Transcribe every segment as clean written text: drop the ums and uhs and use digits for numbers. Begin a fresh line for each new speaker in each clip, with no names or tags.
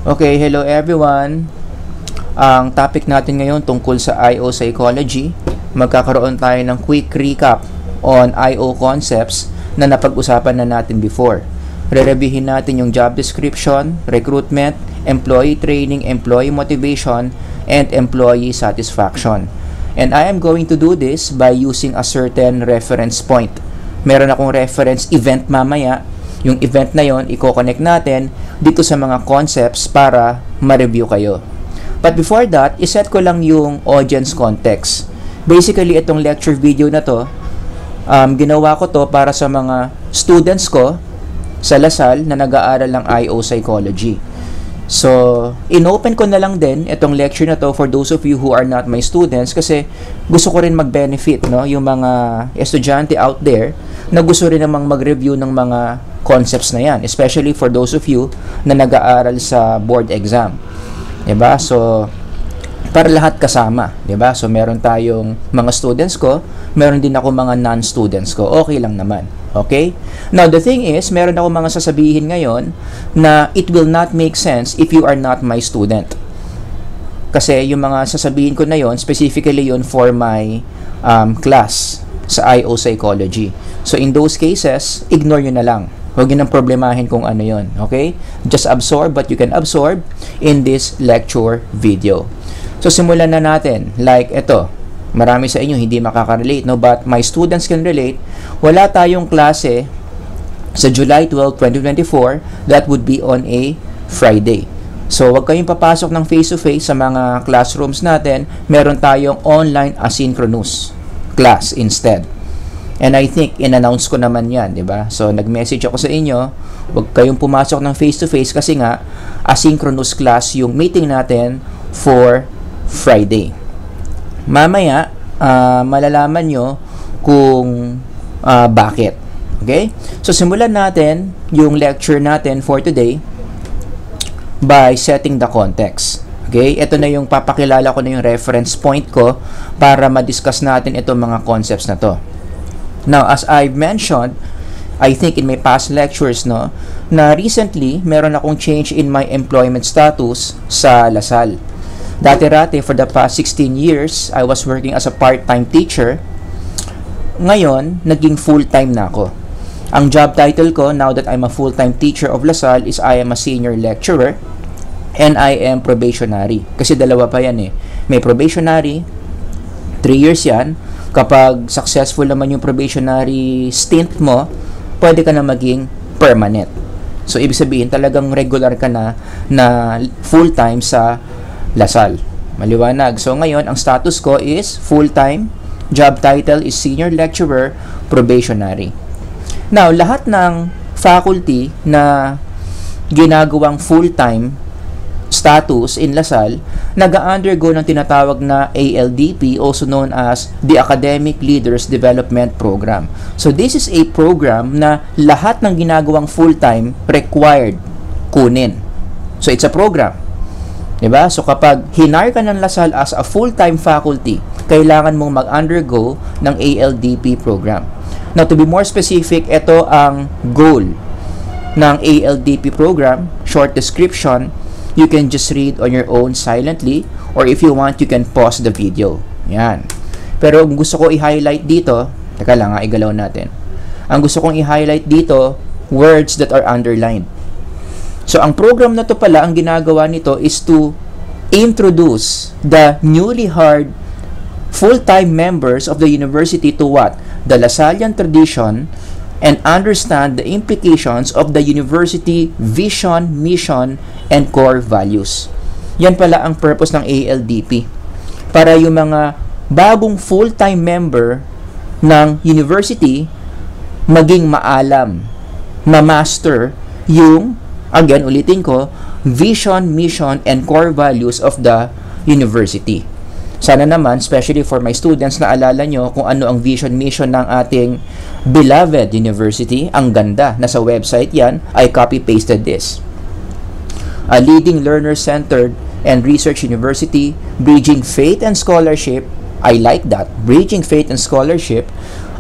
Okay, hello everyone. Ang topic natin ngayon tungkol sa I/O psychology. Magkakaroon tayo ng quick recap on I/O concepts na napag-usapan na natin before. Re-reviewin natin yung job description, recruitment, employee training, employee motivation, and employee satisfaction. And I am going to do this by using a certain reference point. Meron akong reference event mamaya. Yung event na yon, i-connect natin dito sa mga concepts para ma-review kayo. But before that, iset ko lang yung audience context. Basically, itong lecture video na to, ginawa ko to para sa mga students ko sa Lasal na nag-aaral ng I/O psychology. So, inopen ko na lang din itong lecture na to for those of you who are not my students kasi gusto ko rin mag-benefit, no? Yung mga estudyante out there na gusto rin namang mag-review ng mga concepts na yan, especially for those of you na nag-aaral sa board exam. Diba? So, para lahat kasama. Diba? So, meron tayong mga students ko, meron din ako mga non-students ko. Okay lang naman. Okay? Now, the thing is, meron ako mga sasabihin ngayon na it will not make sense if you are not my student. Kasi yung mga sasabihin ko na yon, specifically yon for my class sa I/O psychology. So, in those cases, ignore nyo na lang. Huwag nyo nang problemahin kung ano yon. Okay? Just absorb what you can absorb in this lecture video. So, simulan na natin. Like ito. Marami sa inyo hindi makaka-relate, no? But my students can relate. Wala tayong klase sa July 12, 2024. That would be on a Friday. So, wag kayong papasok ng face-to-face sa mga classrooms natin. Meron tayong online asynchronous class instead. And I think, in-announce ko naman yan, di ba? So, nag-message ako sa inyo, wag kayong pumasok ng face-to-face kasi nga, asynchronous class yung meeting natin for Friday. Mamaya, malalaman nyo kung bakit. Okay? So, simulan natin yung lecture natin for today by setting the context. Okay? Ito na yung papakilala ko na yung reference point ko para ma-discuss natin itong mga concepts na to. Now, as I've mentioned, I think in my past lectures, no, na recently, meron akong change in my employment status sa Lasal. Dati-rati, for the past 16 years, I was working as a part-time teacher. Ngayon, naging full-time na ako. Ang job title ko, now that I'm a full-time teacher of Lasal, is I am a senior lecturer and I am probationary. Kasi dalawa pa yan eh. May probationary, 3 years yan. Kapag successful naman yung probationary stint mo, pwede ka na maging permanent. So, ibig sabihin, talagang regular ka na full-time sa Lasal. Maliwanag. So, ngayon, ang status ko is full-time. Job title is senior lecturer, probationary. Now, lahat ng faculty na ginagawang full-time status in Lasal, nag-undergo ng tinatawag na ALDP, also known as the Academic Leaders Development Program. So, this is a program na lahat ng ginagawang full-time required kunin. So, it's a program. Diba? So, kapag hinire ka ng Lasal as a full-time faculty, kailangan mong mag-undergo ng ALDP program. Now, to be more specific, ito ang goal ng ALDP program. Short description, you can just read on your own silently, or if you want, you can pause the video. Yan. Pero kung gusto ko i-highlight dito, teka lang, igalaw natin. Ang gusto kong i-highlight dito, words that are underlined. So, ang program na to pala, ang ginagawa nito is to introduce the newly hired full-time members of the university to what? The Lasallian tradition, and understand the implications of the university vision, mission, and core values. Yan pala ang purpose ng ALDP. Para yung mga bagong full-time member ng university maging maalam, ma-master yung, again, ulitin ko, vision, mission, and core values of the university. Sana naman, especially for my students, na alala nyo kung ano ang vision, mission ng ating beloved university. Ang ganda. Nasa website yan. I copy-pasted this. A leading learner-centered and research university, bridging faith and scholarship. I like that. Bridging faith and scholarship,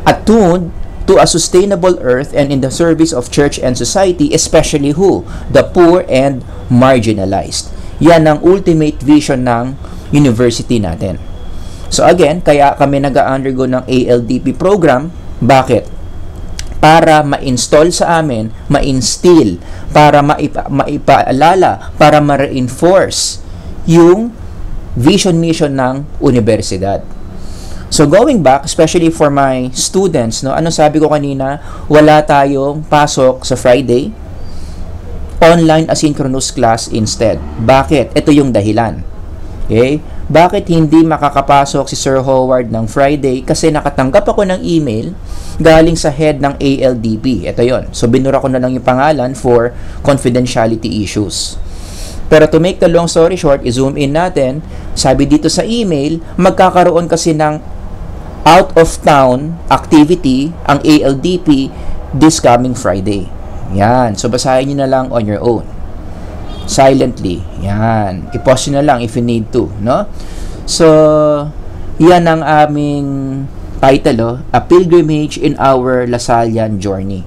attuned to a sustainable earth and in the service of church and society, especially who? The poor and marginalized. Yan ang ultimate vision ng university natin. So again, kaya kami nag-undergo ng ALDP program. Bakit? Para ma-install sa amin, ma-instill, para maipaalala, para ma-reinforce yung vision mission ng universidad. So going back, especially for my students, no, ano sabi ko kanina, wala tayong pasok sa Friday, online asynchronous class instead. Bakit? Ito yung dahilan. Okay? Bakit hindi makakapasok si Sir Howard ng Friday? Kasi nakatanggap ako ng email galing sa head ng ALDP. Ito yon. So, binura ko na lang yung pangalan for confidentiality issues. Pero to make the long story short, i-zoom in natin. Sabi dito sa email, magkakaroon kasi ng out-of-town activity ang ALDP this coming Friday. Yan. So, basahin nyo na lang on your own. Silently. Yan. I-pause nyo na lang if you need to. No? So, yan ang aming title, A Pilgrimage in Our Lasallian Journey.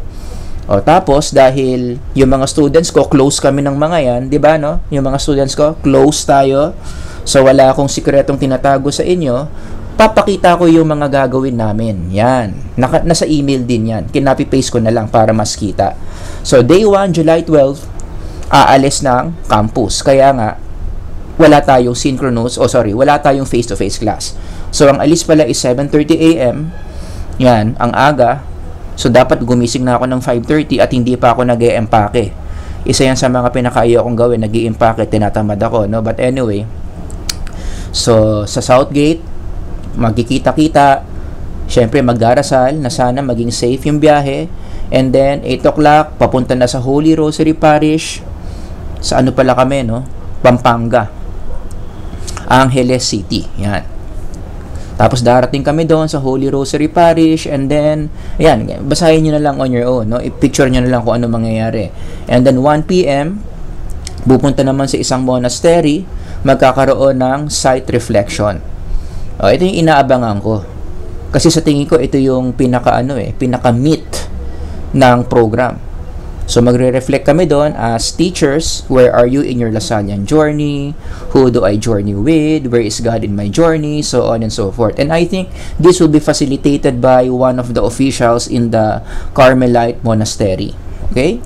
O, tapos, dahil yung mga students ko, close kami ng mga yan, di ba, no? Yung mga students ko, close tayo. So, wala akong sikretong tinatago sa inyo. Papakita ko yung mga gagawin namin. Yan. Nasa email din yan. Kinapi-paste ko na lang para mas kita. So, day 1, July 12, aalis ng campus. Kaya nga, wala tayong wala tayong face-to-face class. So, ang alis pala is 7:30 a.m. Yan, ang aga. So, dapat gumising na ako ng 5:30 at hindi pa ako nag-e-empake. Isa yan sa mga pinakaayaw kong gawin, nag-i-empake, tinatamad ako, no? But anyway, so, sa Southgate, magkikita-kita, syempre magdarasal na sana maging safe yung biyahe. And then, 8 o'clock, papunta na sa Holy Rosary Parish. Sa ano pala kami, no? Pampanga. Angeles City. Yan. Tapos darating kami doon sa Holy Rosary Parish and then, ayan, basahin nyo na lang on your own, no? I-picture nyo na lang kung ano mangyayari. And then 1 p.m., pupunta naman sa isang monastery, magkakaroon ng site reflection. O, ito yung inaabangan ko. Kasi sa tingin ko, ito yung pinaka-meat ng program. So, magre-reflect kami doon as teachers. Where are you in your Lasallian journey? Who do I journey with? Where is God in my journey? So on and so forth. And I think this will be facilitated by one of the officials in the Carmelite Monastery. Okay?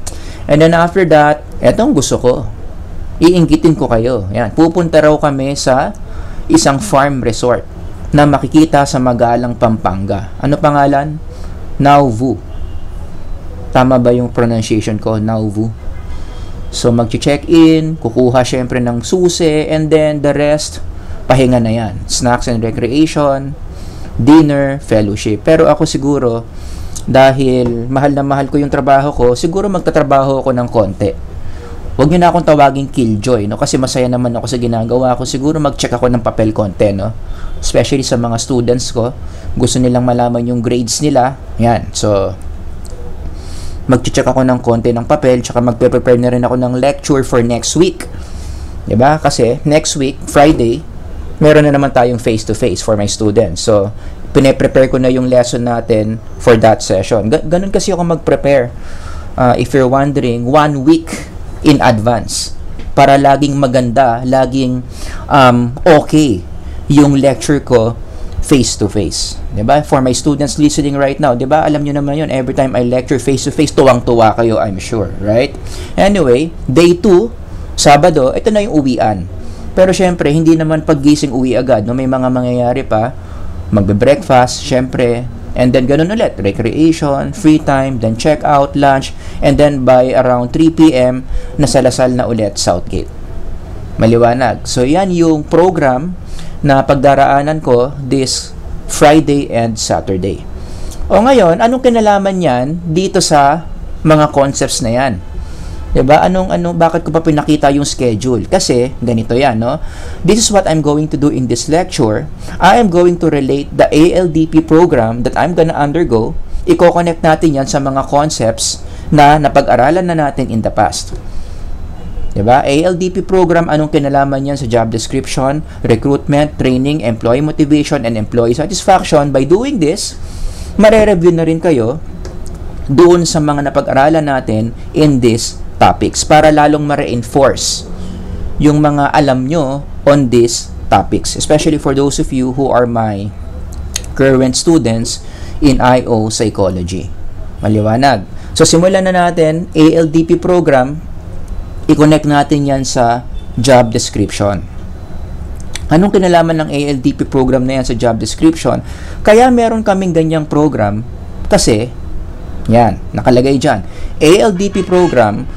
And then after that, etong gusto ko. Iinggitin ko kayo. Yan. Pupunta raw kami sa isang farm resort na makikita sa Magalang, Pampanga. Ano pangalan? Nauvoo. Tama ba yung pronunciation ko? Nauvoo. So, mag-check-in, kukuha syempre ng susi, and then the rest, pahinga na yan. Snacks and recreation, dinner, fellowship. Pero ako siguro, dahil mahal na mahal ko yung trabaho ko, siguro magtatrabaho ako ng konti. Huwag nyo na akong tawaging killjoy, no? Kasi masaya naman ako sa ginagawa ko. Siguro mag-check ako ng papel konti, no? Especially sa mga students ko. Gusto nilang malaman yung grades nila. Yan. So, mag-check ako ng konti ng papel, tsaka magpe-prepare na rin ako ng lecture for next week. Diba? Kasi next week, Friday, meron na naman tayong face-to-face for my students. So, pine-prepare ko na yung lesson natin for that session. Ganun kasi ako mag-prepare. If you're wondering, 1 week in advance. Para laging maganda, laging okay yung lecture ko face-to-face. Diba? For my students listening right now, diba? Alam nyo naman yun, every time I lecture face-to-face, tuwang-tuwa kayo, I'm sure. Right? Anyway, day 2, Sabado, ito na yung uwian. Pero syempre, hindi naman paggising uwi agad. No? May mga mangyayari pa. Magbe-breakfast, syempre. And then, ganun ulit. Recreation, free time, then check out, lunch. And then, by around 3 p.m., nasalasal na ulit Southgate. Maliwanag. So, yan yung program na pagdaraanan ko this Friday and Saturday. O ngayon, anong kinalaman yan dito sa mga concepts na yan? Diba? Bakit ko pa pinakita yung schedule? Kasi, ganito yan, no? This is what I'm going to do in this lecture. I am going to relate the ALDP program that I'm gonna undergo. Iko-connect natin yan sa mga concepts na napag-aralan na natin in the past. Diba? ALDP program, anong kinalaman yan sa job description, recruitment, training, employee motivation, and employee satisfaction. By doing this, mare-review na rin kayo doon sa mga napag-aralan natin in these topics para lalong ma-reinforce yung mga alam nyo on these topics, especially for those of you who are my current students in IO Psychology. Maliwanag. So, simulan na natin, ALDP program, i-connect natin yan sa job description. Anong kinalaman ng ALDP program na yan sa job description? Kaya meron kaming ganyang program kasi, yan, nakalagay dyan. ALDP program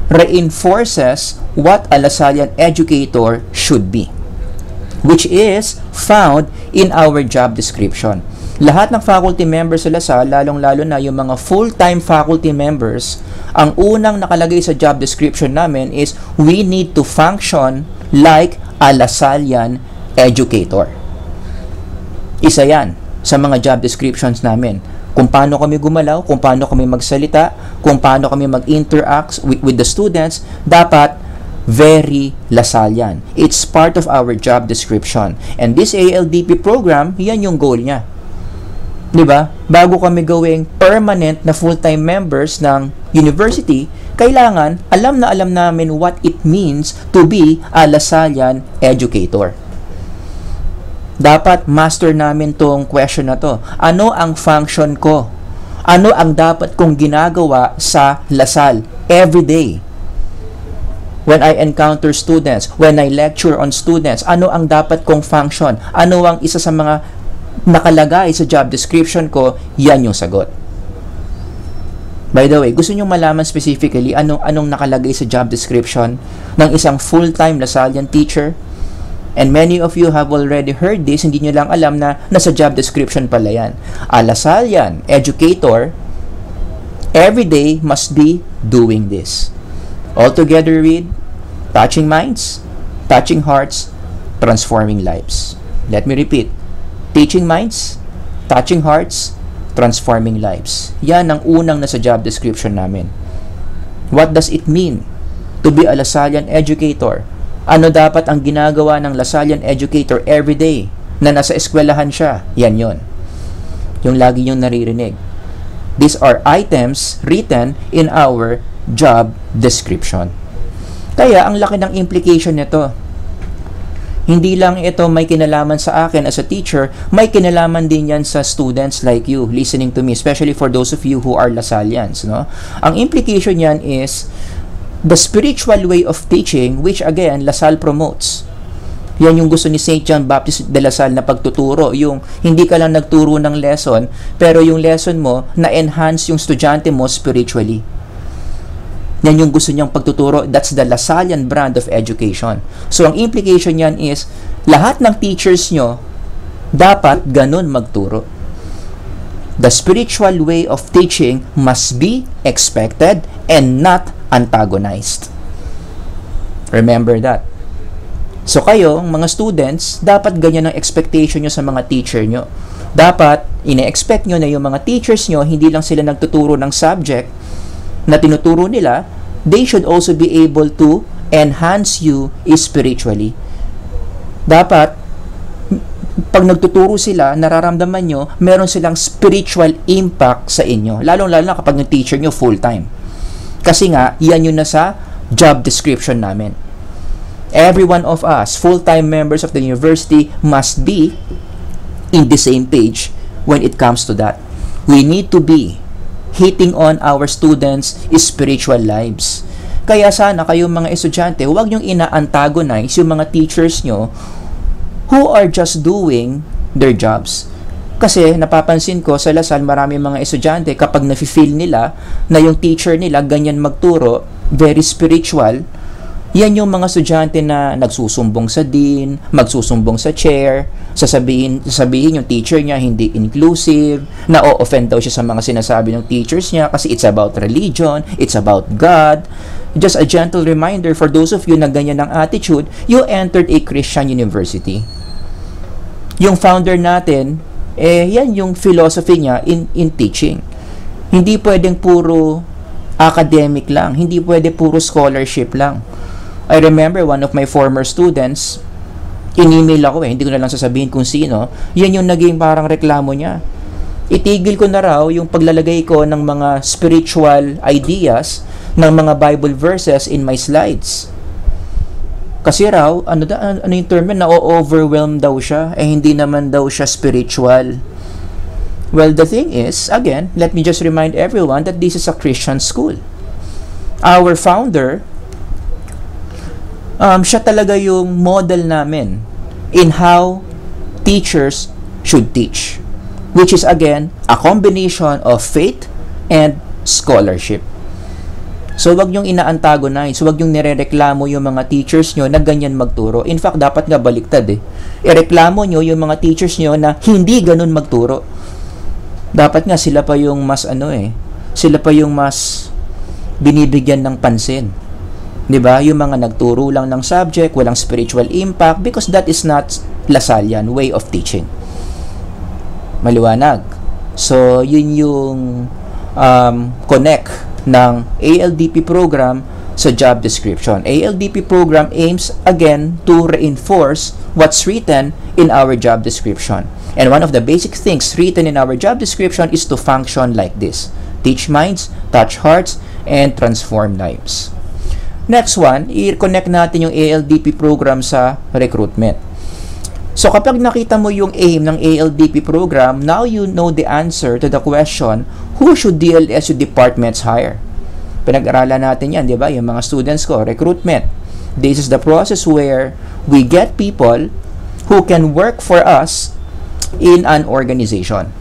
reinforces what a LaSallian educator should be, which is found in our job description. Lahat ng faculty members sa LaSalle, lalong-lalo na yung mga full-time faculty members, ang unang nakalagay sa job description namin is we need to function like a LaSallian educator. Isa yan sa mga job descriptions namin. Kung paano kami gumalaw, kung paano kami magsalita, kung paano kami mag-interact with the students, dapat very LaSallian. It's part of our job description. And this ALDP program, yan yung goal niya. Diba? Bago kami gawing permanent na full-time members ng university, kailangan alam na alam namin what it means to be a LaSallian educator. Dapat master namin tong question na to. Ano ang function ko? Ano ang dapat kong ginagawa sa LaSalle every day? When I encounter students, when I lecture on students, ano ang dapat kong function? Ano ang isa sa mga nakalagay sa job description ko? Yan yung sagot. By the way, gusto nyo malaman specifically anong nakalagay sa job description ng isang full-time LaSallian teacher? And many of you have already heard this, hindi nyo lang alam na nasa job description pala yan. A LaSallian educator every day must be doing this. All together read, touching minds, touching hearts, transforming lives. Let me repeat. Teaching minds, touching hearts, transforming lives. Yan ang unang nasa job description namin. What does it mean to be a LaSallian educator? Ano dapat ang ginagawa ng LaSallian educator every day na nasa eskwelahan siya? Yan yon. Yung lagi yung naririnig. These are items written in our job description. Kaya ang laki ng implication nito. Hindi lang ito may kinalaman sa akin as a teacher, may kinalaman din yan sa students like you listening to me, especially for those of you who are LaSallians, no? Ang implication yan is the spiritual way of teaching, which again, LaSalle promotes. Yan yung gusto ni St. John Baptist de La Salle na pagtuturo. Yung hindi ka lang nagturo ng lesson, pero yung lesson mo, na-enhance yung estudyante mo spiritually. Yan yung gusto niyang pagtuturo. That's the LaSallian brand of education. So, ang implication yan is, lahat ng teachers nyo, dapat ganun magturo. The spiritual way of teaching must be expected and not antagonized. Remember that. So kayo, mga students, dapat ganyan ang expectation nyo sa mga teacher nyo. Dapat, ine-expect nyo na yung mga teachers nyo, hindi lang sila nagtuturo ng subject na tinuturo nila, they should also be able to enhance you spiritually. Dapat, pag nagtuturo sila, nararamdaman nyo, meron silang spiritual impact sa inyo. Lalong-lalo na kapag yung teacher nyo full-time. Kasi nga, yan yung nasa job description namin. Every one of us, full-time members of the university, must be in the same page when it comes to that. We need to be hitting on our students' spiritual lives. Kaya sana kayong mga estudyante, huwag nyong ina-antagonize yung mga teachers nyo who are just doing their jobs. Kasi napapansin ko sa LaSalle, marami mga estudyante kapag nafe-feel nila na yung teacher nila ganyan magturo, very spiritual, yan yung mga estudyante na nagsusumbong sa dean, magsusumbong sa chair, sasabihin yung teacher niya hindi inclusive, na-offend daw siya sa mga sinasabi ng teachers niya kasi it's about religion, it's about God. Just a gentle reminder for those of you na ganyan ang attitude, you entered a Christian university. Yung founder natin, yan yung philosophy niya in teaching. Hindi pwedeng puro academic lang, hindi pwede puro scholarship lang. I remember one of my former students, in-email ako hindi ko na lang sasabihin kung sino, yan yung naging parang reklamo niya. Itigil ko na raw yung paglalagay ko ng mga spiritual ideas, ng mga Bible verses in my slides. Kasi raw, ano yung term yun? Na-overwhelm daw siya, hindi naman daw siya spiritual. Well, the thing is, again, let me just remind everyone that this is a Christian school. Our founder, siya talaga yung model namin in how teachers should teach, which is again a combination of faith and scholarship. So wag yung ina-antagonize, wag yung nirereklamo yung mga teachers nyo na ganyan magturo. In fact, dapat nga baliktad eh. Ireklamo nyo yung mga teachers nyo na hindi ganun magturo. Dapat nga sila pa yung mas sila pa yung mas binibigyan ng pansin. 'Di ba? Yung mga nagturo lang ng subject, walang spiritual impact, because that is not Lasallian way of teaching. Maliwanag. So, yun yung connect ng ALDP program sa job description. ALDP program aims again to reinforce what's written in our job description. And one of the basic things written in our job description is to function like this: teach minds, touch hearts, and transform lives. Next one, i-connect natin yung ALDP program sa recruitment. So kapag nakita mo yung aim ng ALDP program, now you know the answer to the question, who should DLSU departments hire? Pinag-aralan natin yan, di ba? Yung mga students ko, recruitment. This is the process where we get people who can work for us in an organization.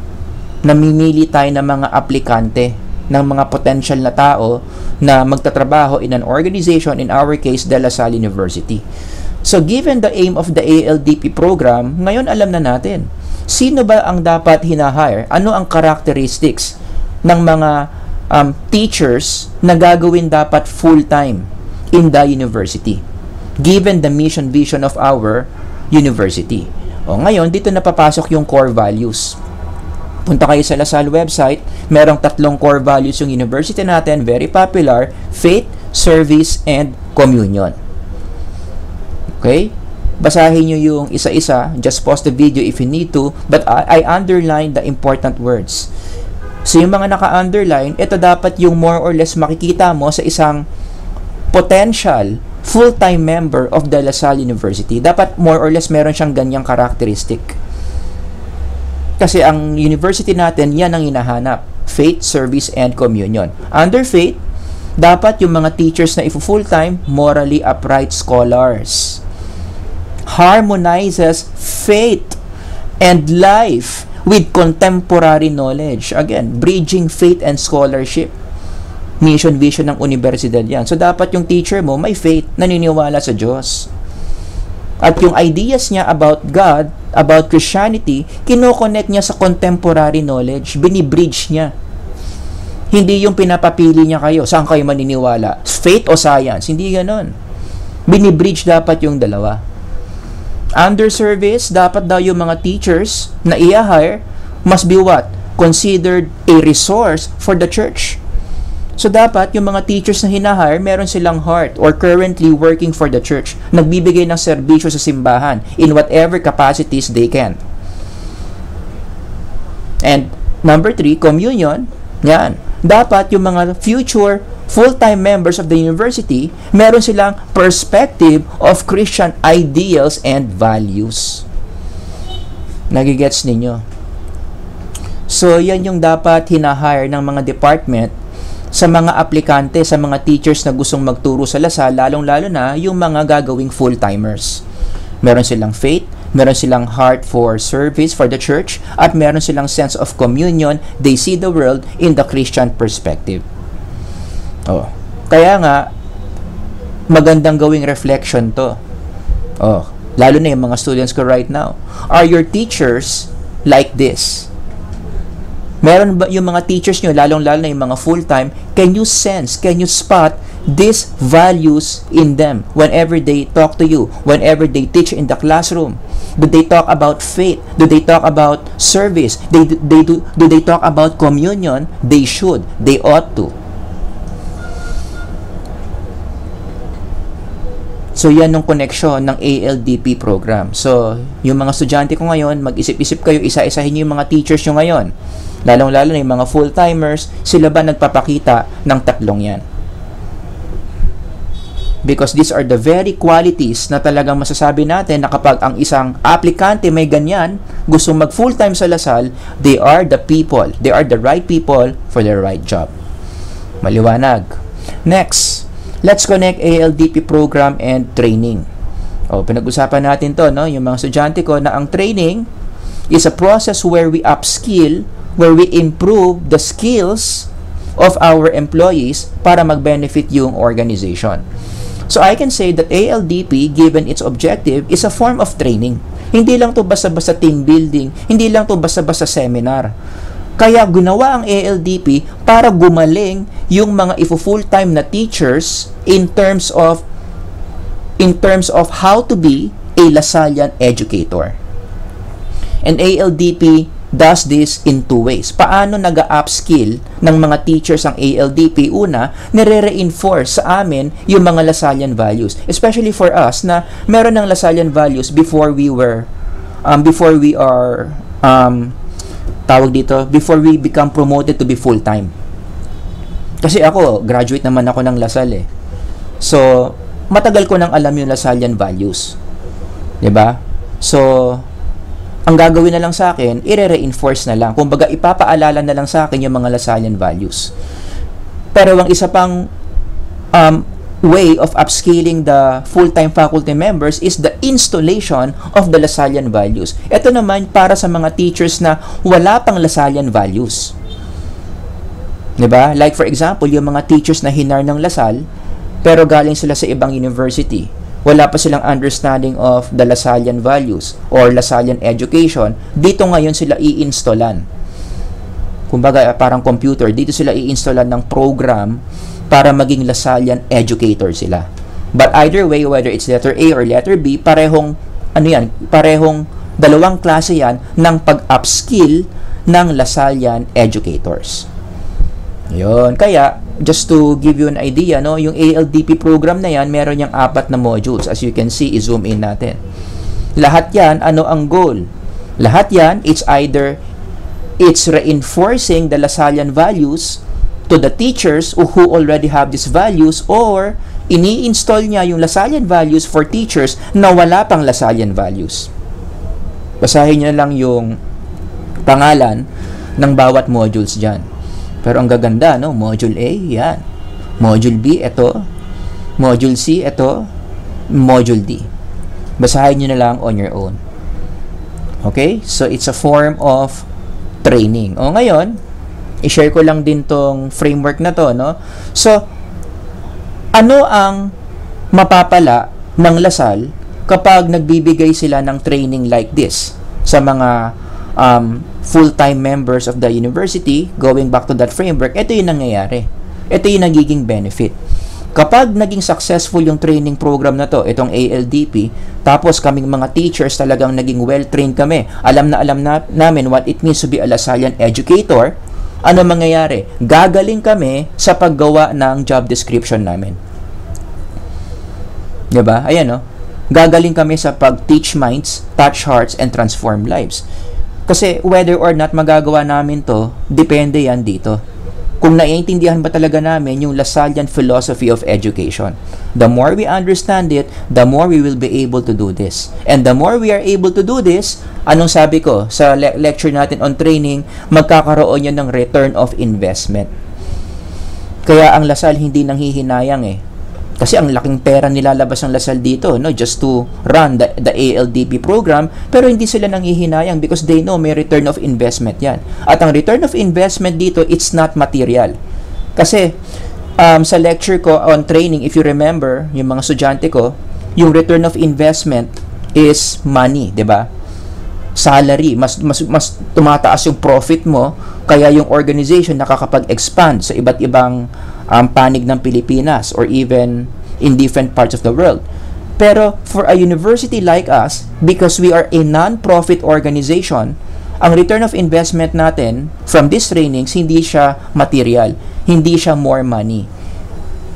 Namimili tayo ng mga aplikante, ng mga potential na tao na magtatrabaho in an organization, in our case, De La Salle University. So, given the aim of the ALDP program, ngayon alam na natin, sino ba ang dapat hinahire? Ano ang characteristics ng mga teachers na gagawin dapat full-time in the university, given the mission vision of our university? O, ngayon, dito napapasok yung core values. Punta kayo sa LaSalle website, merong 3 core values yung university natin, very popular: faith, service, and communion. Okay? Basahin nyo yung isa-isa. Just pause the video if you need to. But I underline the important words. So, yung mga naka-underline, ito dapat yung more or less makikita mo sa isang potential full-time member of De La Salle University. Dapat more or less meron siyang ganyang characteristic. Kasi ang university natin, yan ang hinahanap: faith, service, and communion. Under faith, dapat yung mga teachers na full-time, morally upright scholars. Harmonizes faith and life with contemporary knowledge. Again, bridging faith and scholarship. Mission vision ng universidad yan. So, dapat yung teacher mo may faith, naniniwala sa Diyos. At yung ideas niya about God, about Christianity, kino-connect niya sa contemporary knowledge, binibridge niya. Hindi yung pinapapili niya kayo, saan kayo maniniwala? Faith o science? Hindi ganon. Binibridge dapat yung dalawa. Under service, dapat daw yung mga teachers na i-hire must be what? Considered a resource for the church. So, dapat yung mga teachers na hinahire, meron silang heart or currently working for the church. Nagbibigay ng serbisyo sa simbahan in whatever capacities they can. And number 3, communion. Yan. Dapat yung mga future full-time members of the university, meron silang perspective of Christian ideals and values. Nagigets ninyo? So, yan yung dapat hinahire ng mga department sa mga aplikante, sa mga teachers na gustong magturo sa LaSalle, lalong-lalo na yung mga gagawing full-timers. Meron silang faith, meron silang heart for service for the church, at meron silang sense of communion. They see the world in the Christian perspective. Oh, kaya nga, magandang gawing reflection to. Oh, lalo na yung mga students ko right now. Are your teachers like this? Meron ba yung mga teachers nyo, lalong-lalo na yung mga full-time, can you sense, can you spot these values in them whenever they talk to you, whenever they teach in the classroom? Do they talk about faith? Do they talk about service? Do they talk about communion? They should. They ought to. So, yan yung connection ng ALDP program. So, yung mga estudyante ko ngayon, mag-isip-isip kayo, isa-isahin nyo yung mga teachers nyo ngayon. Lalong-lalo na yung mga full-timers, sila ba nagpapakita ng tatlong yan? Because these are the very qualities na talagang masasabi natin na kapag ang isang aplikante may ganyan, gusto mag full-time sa Lasal, they are the people. They are the right people for the right job. Maliwanag. Next, let's connect ALDP program and training. Pinag-usapan natin to, no? Yung mga estudyante ko na ang training is a process where we upskill, where we improve the skills of our employees para mag-benefit yung organization. So I can say that ALDP, given its objective, is a form of training. Hindi lang to basta-basta team building, hindi lang to basta-basta seminar. Kaya ginawa ang ALDP para gumaling yung mga full-time na teachers in terms of how to be a Lasallian educator. And ALDP does this in two ways. Paano nag-upskill ng mga teachers ang ALDP? Una, nire-reinforce sa amin yung mga Lasallian values. Especially for us na meron ng Lasallian values before we become promoted to be full-time. Kasi ako, graduate naman ako ng Lasal eh. So, matagal ko nang alam yung Lasallian values. 'Di ba? So, ang gagawin na lang sa akin, i-reinforce na lang. Kumbaga, ipapaalala na lang sa akin yung mga Lasallian values. Pero ang isa pang way of upscaling the full-time faculty members is the installation of the Lasallian values. Ito naman para sa mga teachers na wala pang Lasallian values. 'Di ba? Like for example, yung mga teachers na hinar ng Lasal, pero galing sila sa ibang university. Wala pa silang understanding of the Lasallian values or Lasallian education. Dito ngayon sila i-installan. Kumbaga, parang computer. Dito sila i-installan ng program para maging Lasallian educator sila. But either way, whether it's letter A or letter B, parehong dalawang klase yan ng pag-upskill ng Lasallian educators. Yun. Kaya, just to give you an idea, no, yung ALDP program na yan, meron yung 4 na modules. As you can see, i-zoom in natin. Lahat yan, ano ang goal? Lahat yan, it's reinforcing the Lasallian values to the teachers who already have these values, or ini-install niya yung Lasallian values for teachers na wala pang Lasallian values. Basahin niyo lang yung pangalan ng bawat modules dyan. Pero ang gaganda, no? Module A, yan. Module B, ito. Module C, ito. Module D. Basahin nyo na lang on your own. Okay? So, it's a form of training. Ngayon, i-share ko lang din tong framework na to, no? So, ano ang mapapala ng Lasal kapag nagbibigay sila ng training like this sa mga full-time members of the university? Going back to that framework, ito yung nangyayari. Ito yung nagiging benefit. Kapag naging successful yung training program na to, itong ALDP, tapos kaming mga teachers talagang naging well-trained kami, alam namin what it means to be a Lasallian educator, ano mangyayari? Gagaling kami sa paggawa ng job description namin. Diba? Ayan, no? Gagaling kami sa pag-teach minds, touch hearts, and transform lives. Kasi whether or not magagawa namin to, depende yan dito. Kung naiintindihan ba talaga namin yung Lasallian philosophy of education. The more we understand it, the more we will be able to do this. And the more we are able to do this, anong sabi ko sa lecture natin on training, magkakaroon yan ng return of investment. Kaya ang Lasal hindi nanghihinayang eh. Kasi ang laking pera nilalabas ng Lasal dito, no, just to run the ALDP program, pero hindi sila nanghihinayang because they know may return of investment yan. At ang return of investment dito, it's not material. Kasi sa lecture ko on training, if you remember, yung mga estudyante ko, yung return of investment is money, 'di ba? Salary, mas tumataas yung profit mo, kaya yung organization nakakapag-expand sa iba't ibang panig ng Pilipinas or even in different parts of the world. Pero for a university like us, because we are a non-profit organization, ang return of investment natin from these trainings, hindi siya material, hindi siya more money.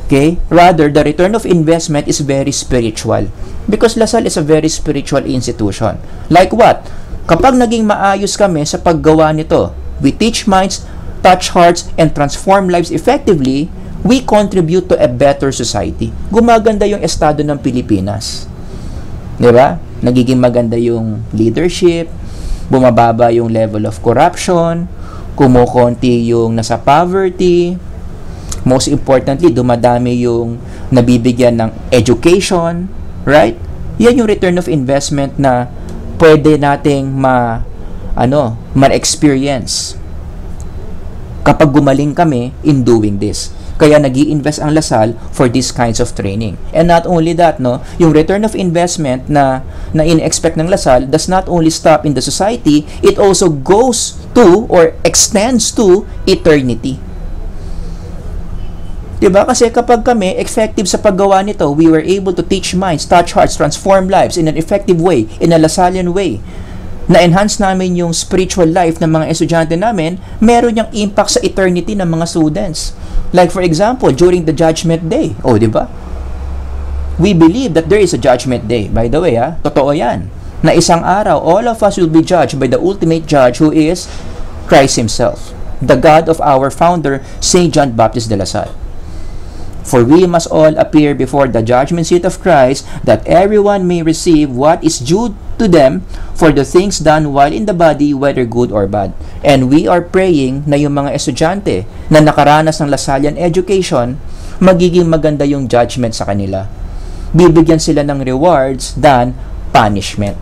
Okay? Rather, the return of investment is very spiritual. Because Lasal is a very spiritual institution. Like what? Kapag naging maayos kami sa paggawa nito, we teach minds, touch hearts, and transform lives effectively, we contribute to a better society. Gumaganda yung estado ng Pilipinas. Di ba? Nagiging maganda yung leadership, bumababa yung level of corruption, kumukonti yung nasa poverty, most importantly, dumadami yung nabibigyan ng education, right? Yan yung return of investment na pwede nating ma-experience kapag gumaling kami in doing this. Kaya nag-i-invest ang Lasal for these kinds of training. And not only that, no, yung return of investment na in-expect ng Lasal does not only stop in the society, it also goes to or extends to eternity. Diba? Kasi kapag kami effective sa paggawa nito, we were able to teach minds, touch hearts, transform lives in an effective way, in a Lasalian way. Na-enhance namin yung spiritual life ng mga estudyante namin, meron niyang impact sa eternity ng mga students. Like for example, during the Judgment Day. Oh, di ba? We believe that there is a Judgment Day. By the way, totoo yan. Na isang araw, all of us will be judged by the ultimate judge who is Christ Himself, the God of our founder, Saint John Baptist de la Salle. For we must all appear before the judgment seat of Christ, that everyone may receive what is due to them for the things done while in the body, whether good or bad. And we are praying na yung mga estudyante na nakaranas ng Lasallian education, magiging maganda yung judgment sa kanila. Bibigyan sila ng rewards than punishment.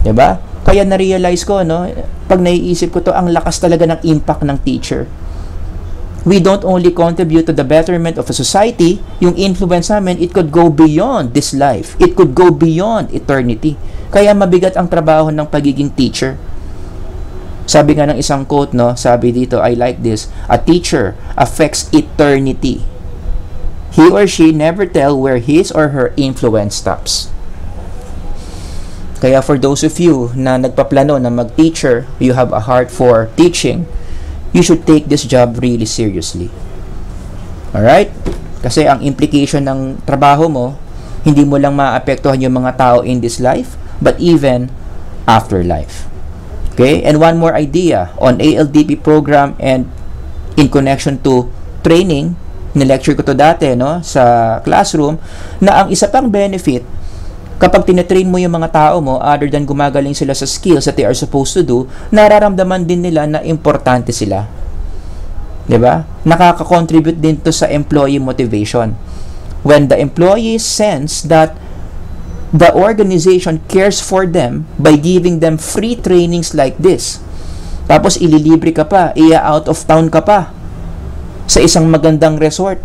Diba? Kaya na-realize ko, no, pag naiisip ko to, ang lakas talaga ng impact ng teacher. We don't only contribute to the betterment of a society, yung influence namin, it could go beyond this life. It could go beyond eternity. Kaya mabigat ang trabaho ng pagiging teacher. Sabi nga ng isang quote, no, sabi dito, I like this, a teacher affects eternity. He or she never tell where his or her influence stops. Kaya for those of you na nagpaplano na mag-teacher, you have a heart for teaching, you should take this job really seriously. Alright? Kasi ang implication ng trabaho mo, hindi mo lang maapektuhan yung mga tao in this life, but even after life. Okay? And one more idea on ALDP program and in connection to training, ni-lecture ko to dati, no, sa classroom, na ang isa pang benefit kapag tinetrain mo yung mga tao mo, other than gumagaling sila sa skills that they are supposed to do, nararamdaman din nila na importante sila. Diba? Nakaka-contribute din to sa employee motivation. When the employees sense that the organization cares for them by giving them free trainings like this, tapos ililibre ka pa, out of town ka pa, sa isang magandang resort,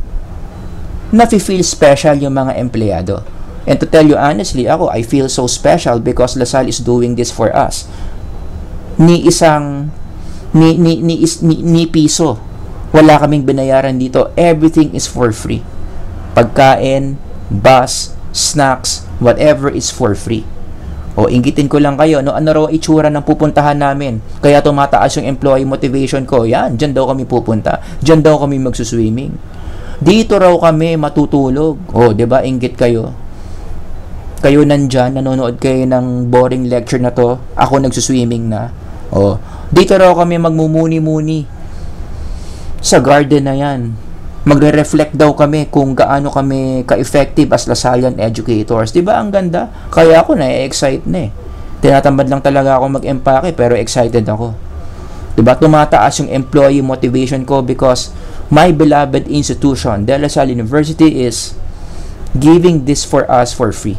nafe-feel special yung mga empleyado. And to tell you honestly, I feel so special because Lasal is doing this for us. Ni piso. Wala kaming binayaran dito. Everything is for free. Pagkain, bus, snacks, whatever is for free. O, inggitin ko lang kayo, no, ano raw itsura ng pupuntahan namin. Kaya tumataas yung employee motivation ko. Yan, dyan daw kami pupunta. Dyan daw kami magsuswimming. Dito raw kami matutulog. O, diba, inggit kayo. Kayo nandyan, nanonood kayo ng boring lecture na to, ako nagsuswimming na. O, dito raw kami magmumuni-muni sa garden na yan. Magre-reflect daw kami kung gaano kami ka-effective as Lasallian educators. Diba ang ganda? Kaya ako na-excite na eh. Tinatamad lang talaga ako mag-empake pero excited ako. Diba? Tumataas yung employee motivation ko because my beloved institution, De La Salle University, is giving this for us for free.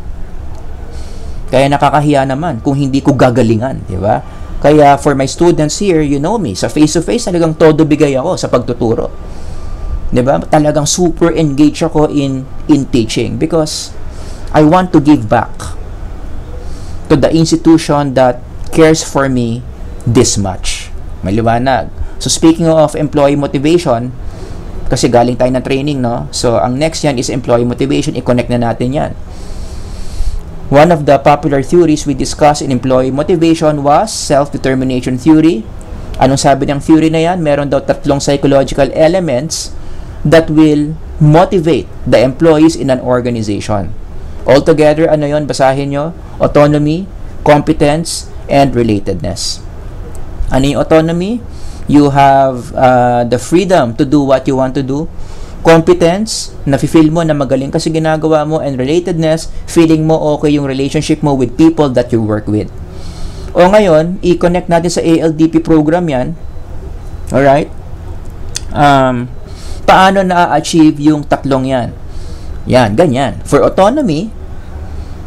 Kaya nakakahiya naman kung hindi ko gagalingan, di ba? Kaya for my students here, you know me, sa face-to-face talagang todo bigay ako sa pagtuturo. Di ba? Talagang super engaged ako in teaching because I want to give back to the institution that cares for me this much. Maliwanag. So speaking of employee motivation, kasi galing tayo ng training, no? So ang next yan is employee motivation. I-connect na natin yan. One of the popular theories we discussed in employee motivation was self-determination theory. Anong sabi ng theory na yan? Meron daw 3 psychological elements that will motivate the employees in an organization. Altogether, ano yon? Basahin nyo. Autonomy, competence, and relatedness. Ano yung autonomy? You have the freedom to do what you want to do. Competence, nafe-feel mo na magaling ka sa ginagawa mo, and relatedness, feeling mo okay yung relationship mo with people that you work with. O ngayon, i-connect natin sa ALDP program yan. Alright? Paano na-achieve yung tatlong yan? Yan, ganyan. For autonomy,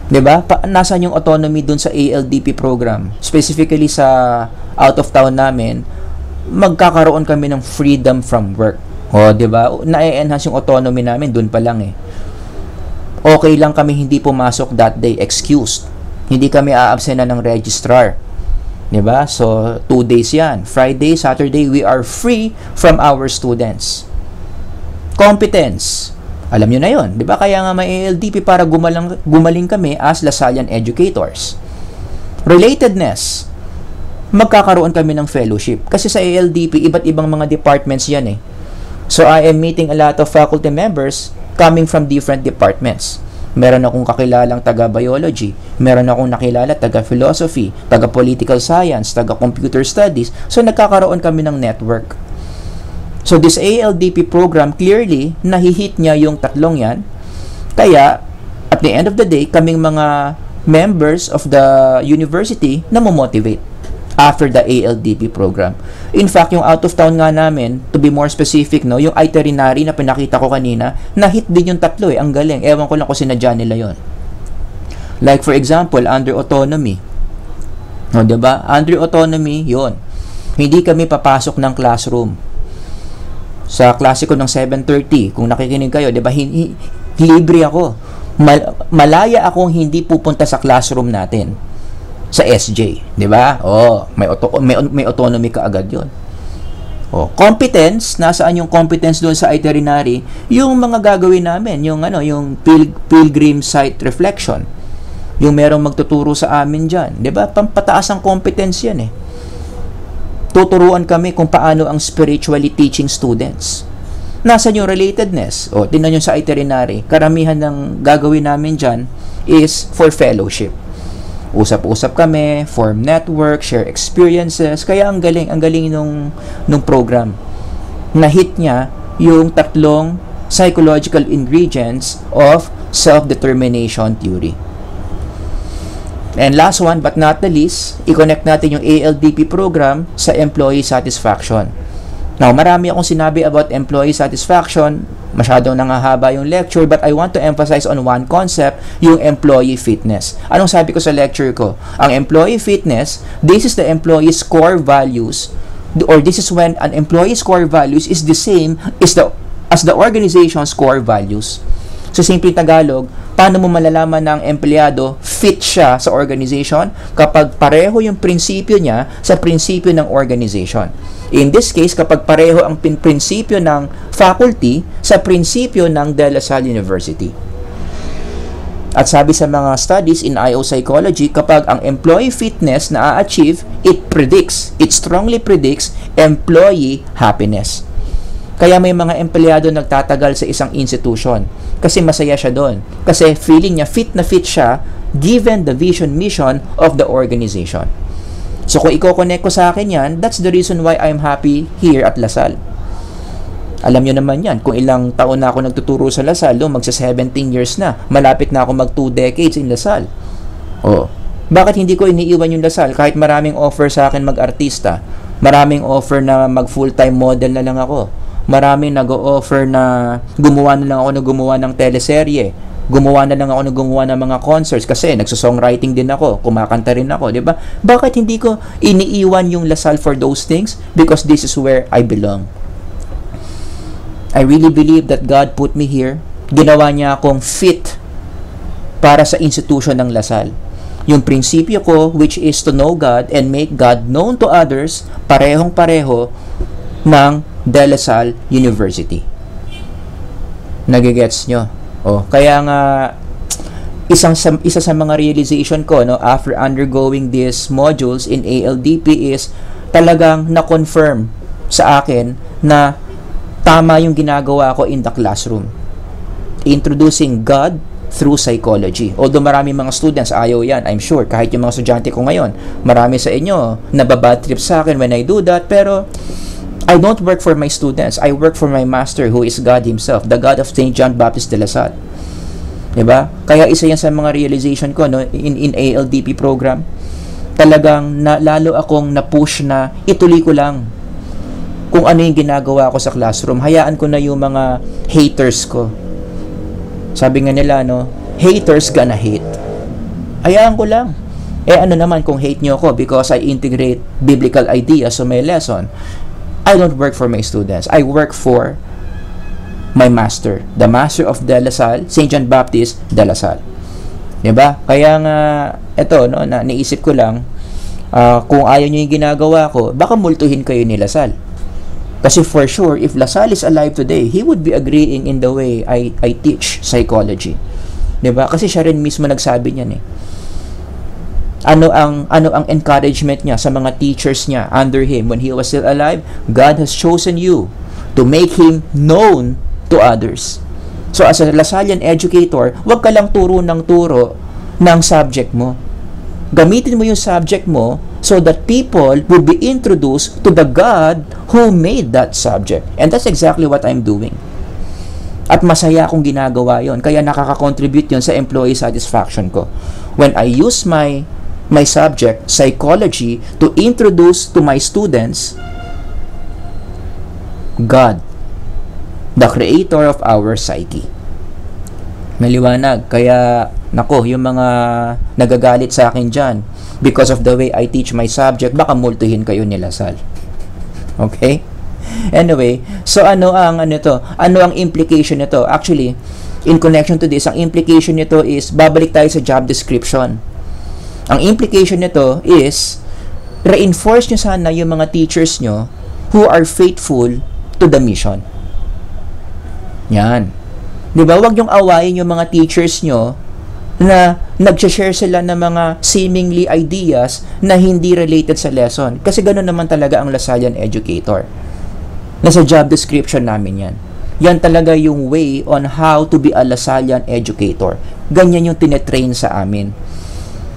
diba? Nasaan yung autonomy dun sa ALDP program? Specifically sa out of town namin, magkakaroon kami ng freedom from work. O, diba? Na-enhance yung autonomy namin, dun pa lang eh. Okay lang kami hindi pumasok that day, excused. Hindi kami a-absent ng registrar. Diba? So, 2 days yan. Friday, Saturday, we are free from our students. Competence. Alam nyo na yun. Diba? Kaya nga may ALDP para gumaling kami as Lasallian educators. Relatedness. Magkakaroon kami ng fellowship. Kasi sa ALDP, iba't ibang mga departments yan eh. So, I am meeting a lot of faculty members coming from different departments. Meron akong kakilalang taga-biology, meron akong nakilala taga-philosophy, taga-political science, taga-computer studies. So, nagkakaroon kami ng network. So, this ALDP program, clearly, nahihit niya yung tatlong yan. Kaya, at the end of the day, kaming mga members of the university na motivate after the ALDP program. In fact, yung out of town nga namin, to be more specific, no, yung itinerary na pinakita ko kanina, na-hit din yung tatlo eh. Ang galing. Ewan ko lang kung sinadya nila yon. Like for example, under autonomy. No, diba? Under autonomy, yon. Hindi kami papasok ng classroom. Sa klase ko ng 7:30, kung nakikinig kayo, diba? Libre ako. Malaya akong hindi pupunta sa classroom natin. Sa SJ, di ba? Oh, may autonomy ka agad 'yon. Oh, competence, nasaan yung competence doon sa itinerary? Yung mga gagawin namin, yung yung pilgrim site reflection. Yung merong magtuturo sa amin diyan, di ba? Pampataas ang competence 'yan eh. Tuturuan kami kung paano ang spiritually teaching students. Nasaan yung relatedness? Oh, tingnan niyo sa itinerary. Karamihan ng gagawin namin diyan is for fellowship. Usap-usap kami, form network, share experiences. Kaya ang galing nung program. Na-hit niya yung tatlong psychological ingredients of self-determination theory. And last one but not the least, i-connect natin yung ALDP program sa employee satisfaction. Now, marami akong sinabi about employee satisfaction. Masyadong nangahaba yung lecture, but I want to emphasize on one concept, yung employee fitness. Anong sabi ko sa lecture ko? Ang employee fitness, this is the employee's core values, or this is when an employee's core values is the same as the organization's core values. So, simple Tagalog, paano mo malalaman ng empleyado fit siya sa organization kapag pareho yung prinsipyo niya sa prinsipyo ng organization. In this case, kapag pareho ang prinsipyo ng faculty sa prinsipyo ng De La Salle University. At sabi sa mga studies in IO psychology, kapag ang employee fitness na a-achieve, it strongly predicts employee happiness. Kaya may mga empleyado nagtatagal sa isang institution kasi masaya siya doon. Kasi feeling niya fit na fit siya given the vision mission of the organization. So kung i-connect ko sa akin yan, that's the reason why I'm happy here at La Salle. Alam nyo naman yan, kung ilang taon na ako nagtuturo sa La Salle, magsa 17 years na, malapit na ako mag 2 decades in La Salle. Oh, bakit hindi ko iniiwan yung La Salle kahit maraming offer sa akin mag-artista, maraming offer na mag full-time model na lang ako, maraming nag-o-offer na gumawa ng teleserye, gumawa na lang ako ng gumawa ng mga concerts kasi nagso-songwriting din ako, kumakanta rin ako, di ba? Bakit hindi ko iniiwan yung La Salle for those things? Because this is where I belong. I really believe that God put me here. Ginawa niya akong fit para sa institution ng La Salle. Yung prinsipyo ko, which is to know God and make God known to others, parehong-pareho ng De La Salle University. Nagigets nyo? Oh, kaya nga isa sa mga realization ko after undergoing these modules in ALDP is talagang na-confirm sa akin na tama yung ginagawa ko in the classroom. Introducing God through psychology. Although marami mga students, ayaw yan. I'm sure, kahit yung mga estudyante ko ngayon, marami sa inyo, nababad trip sa akin when I do that, pero I don't work for my students. I work for my master who is God Himself, the God of St. John Baptist de La Salle. Diba? Kaya isa yan sa mga realization ko no, in ALDP program. Talagang lalo akong na-push na ituloy ko lang kung ano yung ginagawa ko sa classroom. Hayaan ko na yung mga haters ko. Sabi nga nila, no, haters gonna hate. Hayaan ko lang. Ano naman kung hate nyo ako because I integrate biblical ideas to my lesson. I don't work for my students. I work for my master, the master of De La Salle, St. John Baptist De La Salle. Diba? Kaya nga, eto, no, naisip ko lang, kung ayaw nyo yung ginagawa ko, baka multuhin kayo ni La Salle. Kasi for sure, if La Salle is alive today, he would be agreeing in the way I teach psychology. Diba? Kasi siya rin mismo nagsabi niyan eh. Ano ang encouragement niya sa mga teachers niya under him when he was still alive? God has chosen you to make him known to others. So as a Lasallian educator, wag ka lang turo ng subject mo. Gamitin mo yung subject mo so that people will be introduced to the God who made that subject. And that's exactly what I'm doing. At masaya akong ginagawa yon. Kaya nakaka-contribute yon sa employee satisfaction ko. When I use my subject, psychology, to introduce to my students God, the creator of our psyche. Maliwanag. Kaya, nako, yung mga nagagalit sa akin dyan, because of the way I teach my subject, baka multuhin kayo ni La Salle. Okay? Anyway, so ano ang implication nito? Actually, in connection to this, ang implication nito is, babalik tayo sa job description. Ang implication nito is, reinforce nyo sana yung mga teachers nyo who are faithful to the mission. Yan. Diba? Huwag yung awayin yung mga teachers nyo na nag-share sila ng mga seemingly ideas na hindi related sa lesson. Kasi gano'n naman talaga ang Lasallian educator. Nasa job description namin yan. Yan talaga yung way on how to be a Lasallian educator. Ganyan yung tinetrain sa amin.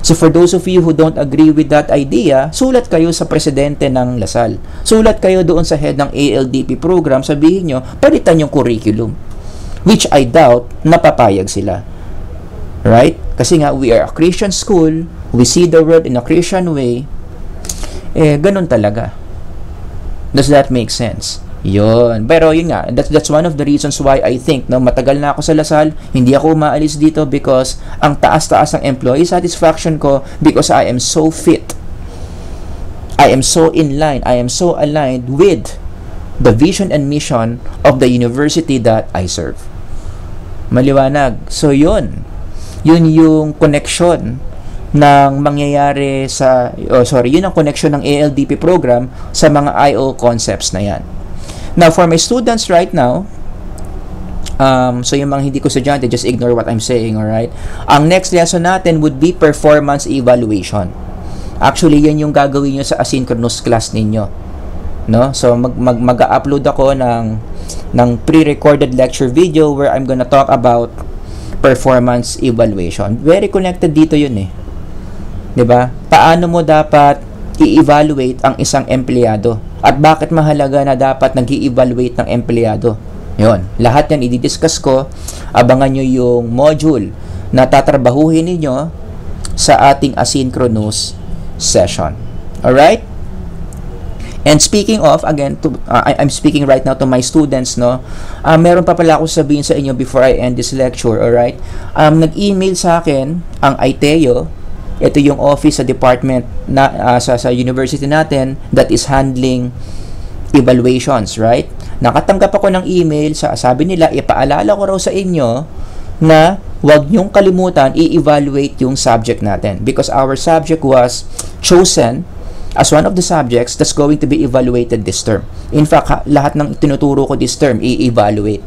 So for those of you who don't agree with that idea, sulat kayo sa presidente ng La Salle. Sulat kayo doon sa head ng ALDP program, sabihin nyo, palitan yung curriculum. Which I doubt, napapayag sila. Right? Kasi nga, we are a Christian school, we see the world in a Christian way, ganun talaga. Does that make sense? Yun. Pero yun nga, that's one of the reasons why I think, no, matagal na ako sa La Salle, hindi ako umaalis dito because ang taas-taas ng employee satisfaction ko because I am so fit. I am so in line, I am so aligned with the vision and mission of the university that I serve. Maliwanag. So yun. Yun yung connection ng mangyayari sa, yun ang connection ng ALDP program sa mga IO concepts na yan. Now, for my students right now, so yung mga hindi ko estudyante, just ignore what I'm saying, alright? Ang next lesson natin would be performance evaluation. Actually, yan yung gagawin nyo sa asynchronous class ninyo. No? So, mag-upload ako ng pre-recorded lecture video where I'm gonna talk about performance evaluation. Very connected dito yun eh. 'Di ba? Paano mo dapat i-evaluate ang isang empleyado? At bakit mahalaga na dapat nag-i-evaluate ng empleyado? Yun. Lahat yan i-discuss ko. Abangan nyo yung module na tatrabahuhin ninyo sa ating asynchronous session. Alright? And speaking of, again, I'm speaking right now to my students, no? Meron pa pala ako sabihin sa inyo before I end this lecture, alright? Nag-email sa akin ang ITEO. Ito yung office sa department na sa university natin that is handling evaluations, right? Nakatanggap ako ng email, sabi nila, ipaalala ko raw sa inyo na huwag niyong kalimutan i-evaluate yung subject natin because our subject was chosen as one of the subjects that's going to be evaluated this term. In fact, lahat ng tinuturo ko this term, i-evaluate.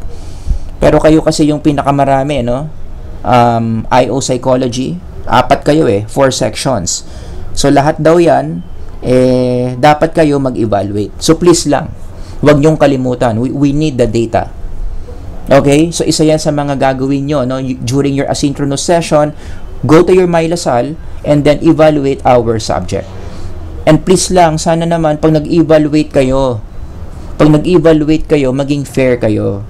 Pero kayo kasi yung pinakamarami, no? IO psychology, 4 kayo 4 sections. So, lahat daw yan, dapat kayo mag-evaluate. So, please lang, huwag niyong kalimutan. We need the data. Okay? So, isa yan sa mga gagawin nyo, no? During your asynchronous session, go to your MyLasalle and then evaluate our subject. And please lang, sana naman, pag nag-evaluate kayo, maging fair kayo.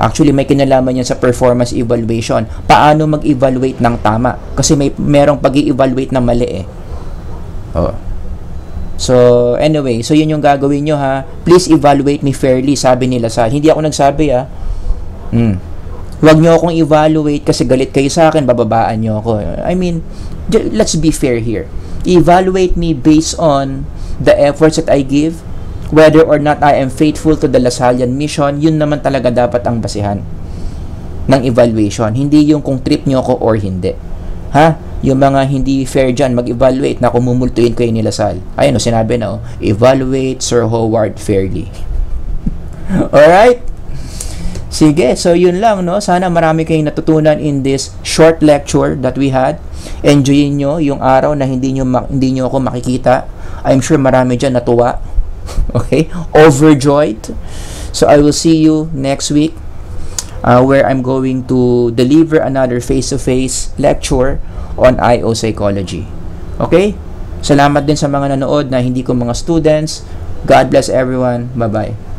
Actually, may kinalaman yan sa performance evaluation. Paano mag-evaluate ng tama? Kasi merong pag-i-evaluate na mali eh. Oh. So, anyway, so yun yung gagawin nyo ha. Please evaluate me fairly, sabi nila sa. Hindi ako nagsabi ha. Huwag nyo akong evaluate kasi galit kayo sa akin, bababaan nyo ako. I mean, let's be fair here. Evaluate me based on the efforts that I give, whether or not I am faithful to the Lasallian mission. Yun naman talaga dapat ang basihan ng evaluation. Hindi yung kung trip nyo ako or hindi. Ha? Yung mga hindi fair dyan, mag-evaluate na kung mumultuin kayo ni Lasal. Ayun o, sinabi na o, evaluate Sir Howard fairly. Alright? Sige, so yun lang, no? Sana marami kayong natutunan in this short lecture that we had. Enjoyin nyo yung araw na hindi nyo ako makikita. I'm sure marami dyan natuwa. Okay? Overjoyed. So I will see you next week where I'm going to deliver another face-to-face lecture on IO Psychology. Okay? Salamat din sa mga nanood na hindi ko mga students. God bless everyone. Bye-bye.